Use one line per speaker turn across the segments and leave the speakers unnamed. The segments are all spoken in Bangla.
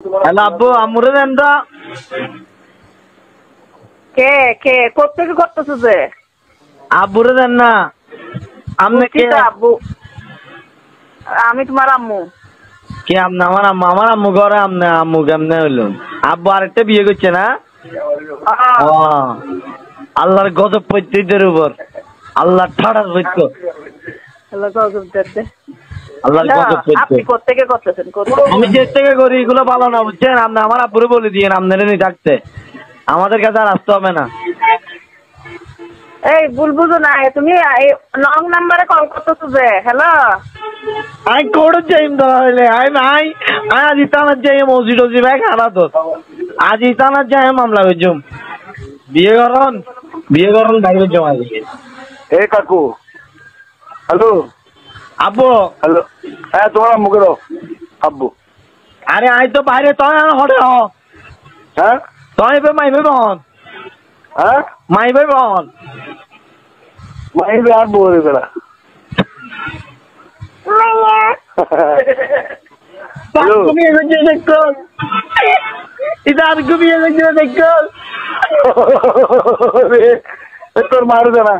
হ্যালো আব্বু আম্মুরে দেন তো।
কে কে কোত্থেকে করতেছো যে?
আব্বুরে দেন না। আপনি কে?
আব্বু আমি তোমার আম্মু।
কে আপনি? আমার আম্মু ঘরে আপনি আম্মু কেমনে হইল? আব্বু আরেকটা বিয়ে করছে না? ও আল্লাহর গজব পড়ছে এদের উপর। আল্লাহ ঠাড়া পড়ছে। আল্লাহর গজব পড়ছে।
আপনি কোত্থেকে করতেছেন?
আমি যে থেকে করি এগুলো ভালো না বুঝছেন? আপনি আমার আব্বুরে বলে দিয়ে আপনারা নিয়ে থাকতে আমাদের কাছে আর আসতে হবে না।
এই ভুল বুঝো না, তুমি লং নাম্বারে কল করতেছো যে? হ্যালো
আমি কোড়ে যাইম ধরলে আই আজ ইতানার যাই মসজিদ ওজি ভাই খানা তো আজ ইতানার যাই মামলা করছুম বিয়ে করন বাইরে জমা দিয়ে।
এ কাকু হ্যালো
আব্বু
হ্যালো হ্যাঁ তোমার মুখে দাও আব্বু।
আরে আই তো বাইরে তই হরে হ
হ্যাঁ
তই মাইবে বহন
হ্যাঁ
মাইবে বহন
মাইবে আর বলে বেড়া
ঘুমিয়ে গেছে দেখো এটা আর ঘুমিয়ে গেছে দেখো
তোর মারু না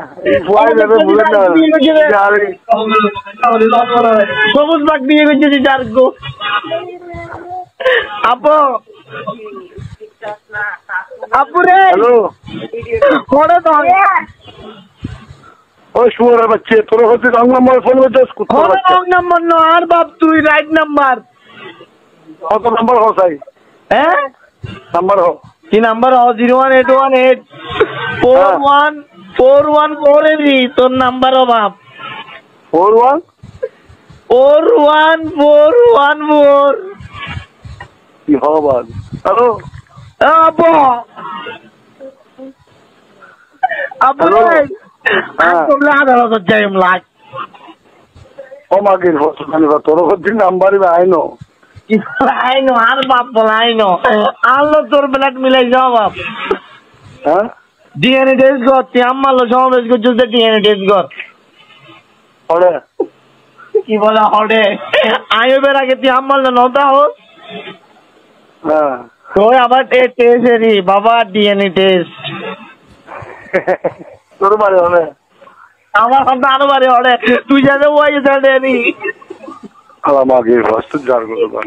সবুজ বাগ বিয়ে করছে যার গো আপু আপুরে
হ্যালো
করে তো
ওই শুয়ারের বাচ্চা তোর হচ্ছে রং নাম্বার ফোন করছিস
রং নাম্বার নো আর বাপ তুই রাইট নাম্বার
কত নাম্বার হো সাই
হ্যাঁ
নাম্বার হো
কি নাম্বার হো 01818414148 তোর নাম্বার হো বাপ
41414 কি হবান হ্যালো
আপু আপু তোমরা আদালত যাইম লাগ
ও মাগির হসপিটালে তোর হচ্ছে নাম্বারই আইনো
আইনো আর বাপ বল আইনো আল্লাহ তোর ব্লাড মিলাই যাও বাপ।
হ্যাঁ
ডিএনএ টেস্ট কর তুই আম্মালো সমাবেশ করছিস ডিএনএ টেস্ট কর
ওরে
কি বলে হডে আইবের আগে তুই আম্মালো নতা হোস
হ্যাঁ
তোর আবার টেস্ট এরি বাবা ডিএনএ টেস্ট
তোর বাড়ি হলে
আমার কথা আরো বাড়ি হডে তুই যাবে ওই সাইডে নি
আমার মাগির হসপিটাল যার কথা